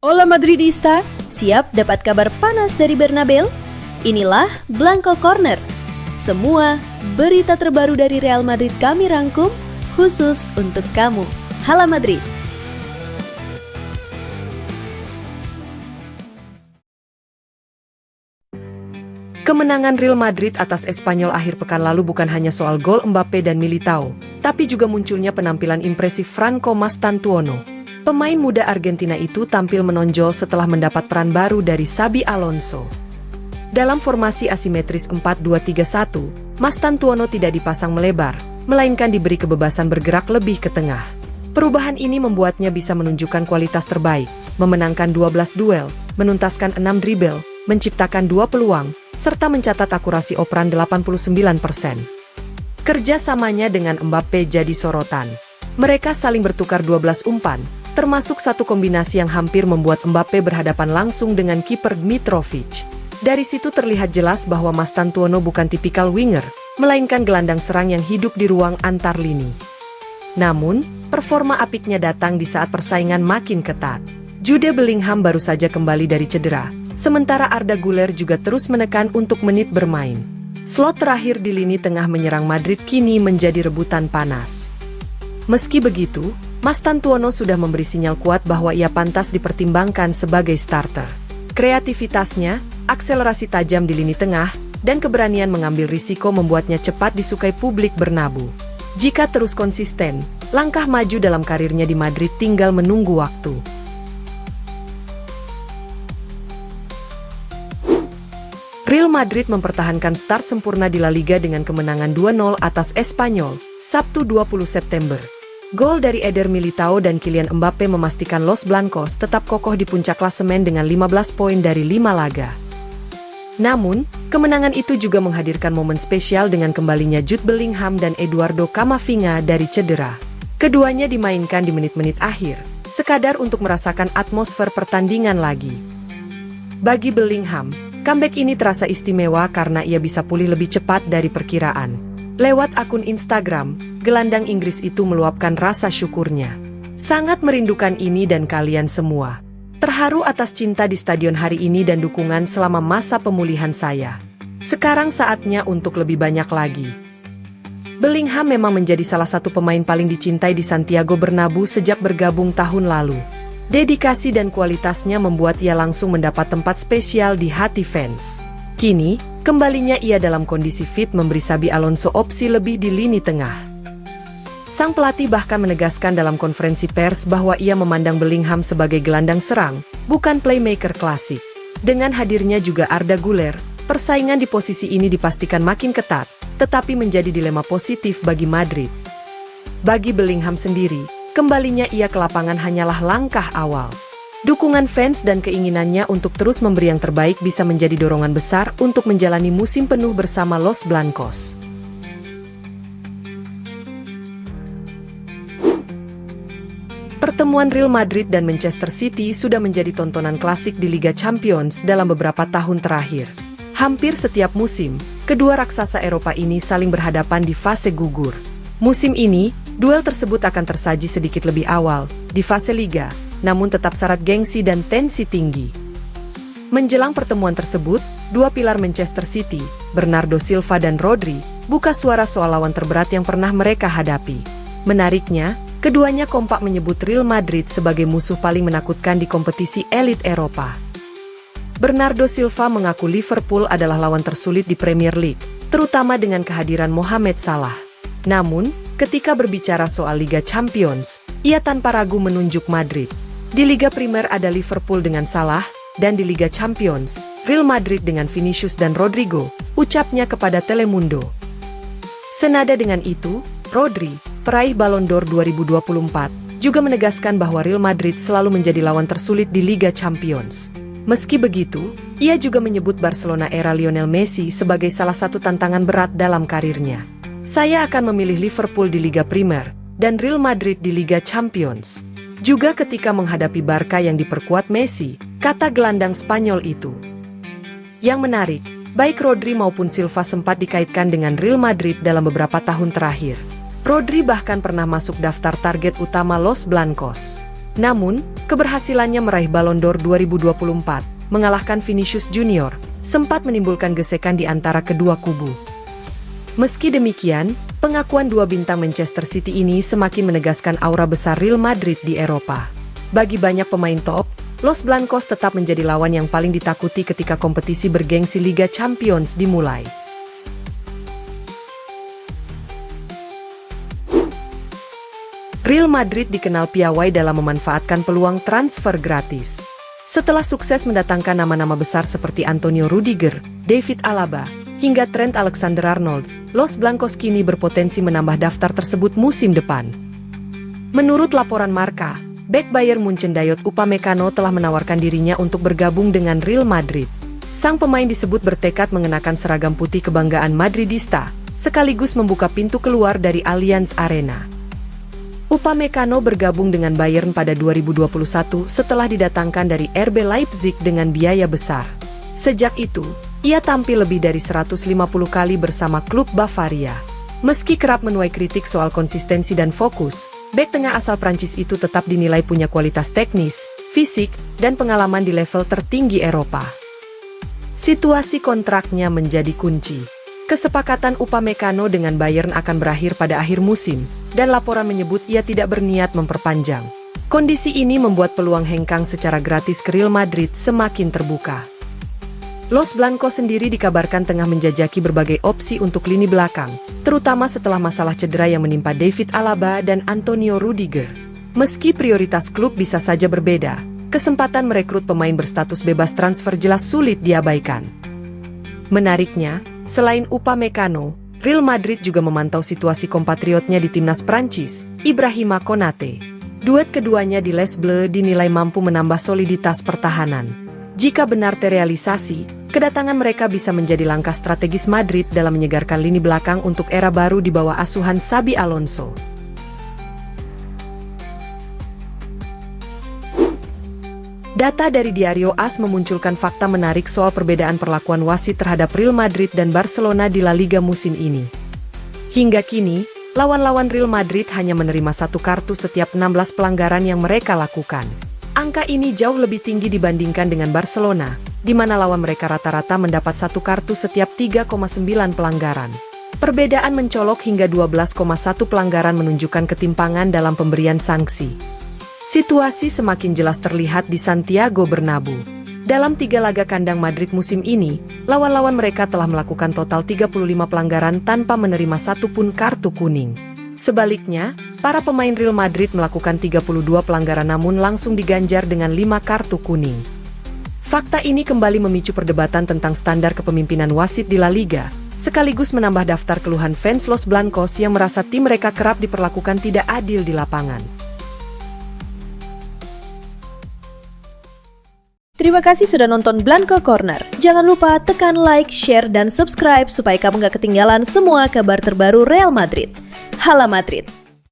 Hola Madridista, siap dapat kabar panas dari Bernabeu? Inilah Blanco Corner. Semua berita terbaru dari Real Madrid kami rangkum khusus untuk kamu. Hala Madrid. Kemenangan Real Madrid atas Espanyol akhir pekan lalu bukan hanya soal gol Mbappe dan Militao, tapi juga munculnya penampilan impresif Franco Mastantuono. Pemain muda Argentina itu tampil menonjol setelah mendapat peran baru dari Xabi Alonso. Dalam formasi asimetris 4-2-3-1, Mastantuono tidak dipasang melebar, melainkan diberi kebebasan bergerak lebih ke tengah. Perubahan ini membuatnya bisa menunjukkan kualitas terbaik, memenangkan 12 duel, menuntaskan 6 dribble, menciptakan 2 peluang, serta mencatat akurasi operan 89%. Kerjasamanya dengan Mbappe jadi sorotan. Mereka saling bertukar 12 umpan, termasuk satu kombinasi yang hampir membuat Mbappe berhadapan langsung dengan kiper Mitrovic. Dari situ terlihat jelas bahwa Mastantuono bukan tipikal winger, melainkan gelandang serang yang hidup di ruang antar lini. Namun, performa apiknya datang di saat persaingan makin ketat. Jude Bellingham baru saja kembali dari cedera, sementara Arda Güler juga terus menekan untuk menit bermain. Slot terakhir di lini tengah menyerang Madrid kini menjadi rebutan panas. Meski begitu, Mastantuono sudah memberi sinyal kuat bahwa ia pantas dipertimbangkan sebagai starter. Kreativitasnya, akselerasi tajam di lini tengah, dan keberanian mengambil risiko membuatnya cepat disukai publik Bernabeu. Jika terus konsisten, langkah maju dalam karirnya di Madrid tinggal menunggu waktu. Real Madrid mempertahankan start sempurna di La Liga dengan kemenangan 2-0 atas Espanyol, Sabtu 20 September. Gol dari Eder Militao dan Kylian Mbappe memastikan Los Blancos tetap kokoh di puncak klasemen dengan 15 poin dari 5 laga. Namun, kemenangan itu juga menghadirkan momen spesial dengan kembalinya Jude Bellingham dan Eduardo Camavinga dari cedera. Keduanya dimainkan di menit-menit akhir, sekadar untuk merasakan atmosfer pertandingan lagi. Bagi Bellingham, comeback ini terasa istimewa karena ia bisa pulih lebih cepat dari perkiraan. Lewat akun Instagram, gelandang Inggris itu meluapkan rasa syukurnya. Sangat merindukan ini dan kalian semua. Terharu atas cinta di stadion hari ini dan dukungan selama masa pemulihan saya. Sekarang saatnya untuk lebih banyak lagi. Bellingham memang menjadi salah satu pemain paling dicintai di Santiago Bernabeu sejak bergabung tahun lalu. Dedikasi dan kualitasnya membuat ia langsung mendapat tempat spesial di hati fans. Kini, kembalinya ia dalam kondisi fit memberi Xabi Alonso opsi lebih di lini tengah. Sang pelatih bahkan menegaskan dalam konferensi pers bahwa ia memandang Bellingham sebagai gelandang serang, bukan playmaker klasik. Dengan hadirnya juga Arda Güler, persaingan di posisi ini dipastikan makin ketat, tetapi menjadi dilema positif bagi Madrid. Bagi Bellingham sendiri, kembalinya ia ke lapangan hanyalah langkah awal. Dukungan fans dan keinginannya untuk terus memberi yang terbaik bisa menjadi dorongan besar untuk menjalani musim penuh bersama Los Blancos. Pertemuan Real Madrid dan Manchester City sudah menjadi tontonan klasik di Liga Champions dalam beberapa tahun terakhir. Hampir setiap musim, kedua raksasa Eropa ini saling berhadapan di fase gugur. Musim ini, duel tersebut akan tersaji sedikit lebih awal, di fase Liga, namun tetap syarat gengsi dan tensi tinggi. Menjelang pertemuan tersebut, dua pilar Manchester City, Bernardo Silva dan Rodri, buka suara soal lawan terberat yang pernah mereka hadapi. Menariknya, keduanya kompak menyebut Real Madrid sebagai musuh paling menakutkan di kompetisi elit Eropa. Bernardo Silva mengaku Liverpool adalah lawan tersulit di Premier League, terutama dengan kehadiran Mohamed Salah. Namun, ketika berbicara soal Liga Champions, ia tanpa ragu menunjuk Madrid. Di Liga Primer ada Liverpool dengan Salah, dan di Liga Champions, Real Madrid dengan Vinicius dan Rodrigo, ucapnya kepada Telemundo. Senada dengan itu, Rodri, peraih Ballon d'Or 2024, juga menegaskan bahwa Real Madrid selalu menjadi lawan tersulit di Liga Champions. Meski begitu, ia juga menyebut Barcelona era Lionel Messi sebagai salah satu tantangan berat dalam karirnya. Saya akan memilih Liverpool di Liga Primer, dan Real Madrid di Liga Champions. Juga ketika menghadapi Barca yang diperkuat Messi, kata gelandang Spanyol itu. Yang menarik, baik Rodri maupun Silva sempat dikaitkan dengan Real Madrid dalam beberapa tahun terakhir. Rodri bahkan pernah masuk daftar target utama Los Blancos. Namun, keberhasilannya meraih Ballon d'Or 2024, mengalahkan Vinicius Junior, sempat menimbulkan gesekan di antara kedua kubu. Meski demikian, pengakuan dua bintang Manchester City ini semakin menegaskan aura besar Real Madrid di Eropa. Bagi banyak pemain top, Los Blancos tetap menjadi lawan yang paling ditakuti ketika kompetisi bergengsi Liga Champions dimulai. Real Madrid dikenal piawai dalam memanfaatkan peluang transfer gratis. Setelah sukses mendatangkan nama-nama besar seperti Antonio Rudiger, David Alaba, hingga Trent Alexander-Arnold, Los Blancos kini berpotensi menambah daftar tersebut musim depan. Menurut laporan Marca, bek Bayern Munchen Dayot Upamecano telah menawarkan dirinya untuk bergabung dengan Real Madrid. Sang pemain disebut bertekad mengenakan seragam putih kebanggaan Madridista, sekaligus membuka pintu keluar dari Allianz Arena. Upamecano bergabung dengan Bayern pada 2021 setelah didatangkan dari RB Leipzig dengan biaya besar. Sejak itu, ia tampil lebih dari 150 kali bersama klub Bavaria. Meski kerap menuai kritik soal konsistensi dan fokus, bek tengah asal Prancis itu tetap dinilai punya kualitas teknis, fisik, dan pengalaman di level tertinggi Eropa. Situasi kontraknya menjadi kunci. Kesepakatan Upamecano dengan Bayern akan berakhir pada akhir musim, dan laporan menyebut ia tidak berniat memperpanjang. Kondisi ini membuat peluang hengkang secara gratis ke Real Madrid semakin terbuka. Los Blancos sendiri dikabarkan tengah menjajaki berbagai opsi untuk lini belakang, terutama setelah masalah cedera yang menimpa David Alaba dan Antonio Rudiger. Meski prioritas klub bisa saja berbeda, kesempatan merekrut pemain berstatus bebas transfer jelas sulit diabaikan. Menariknya, selain Upamecano, Real Madrid juga memantau situasi kompatriotnya di timnas Prancis, Ibrahima Konate. Duet keduanya di Les Bleus dinilai mampu menambah soliditas pertahanan. Jika benar terrealisasi, kedatangan mereka bisa menjadi langkah strategis Madrid dalam menyegarkan lini belakang untuk era baru di bawah asuhan Xabi Alonso. Data dari Diario AS memunculkan fakta menarik soal perbedaan perlakuan wasit terhadap Real Madrid dan Barcelona di La Liga musim ini. Hingga kini, lawan-lawan Real Madrid hanya menerima 1 kartu setiap 16 pelanggaran yang mereka lakukan. Angka ini jauh lebih tinggi dibandingkan dengan Barcelona, di mana lawan mereka rata-rata mendapat 1 kartu setiap 3,9 pelanggaran. Perbedaan mencolok hingga 12,1 pelanggaran menunjukkan ketimpangan dalam pemberian sanksi. Situasi semakin jelas terlihat di Santiago Bernabeu. Dalam 3 laga kandang Madrid musim ini, lawan-lawan mereka telah melakukan total 35 pelanggaran tanpa menerima 1 pun kartu kuning. Sebaliknya, para pemain Real Madrid melakukan 32 pelanggaran namun langsung diganjar dengan 5 kartu kuning. Fakta ini kembali memicu perdebatan tentang standar kepemimpinan wasit di La Liga, sekaligus menambah daftar keluhan fans Los Blancos yang merasa tim mereka kerap diperlakukan tidak adil di lapangan. Terima kasih sudah nonton Blanco Corner. Jangan lupa tekan like, share, dan subscribe supaya kamu gak ketinggalan semua kabar terbaru Real Madrid. Hala Madrid!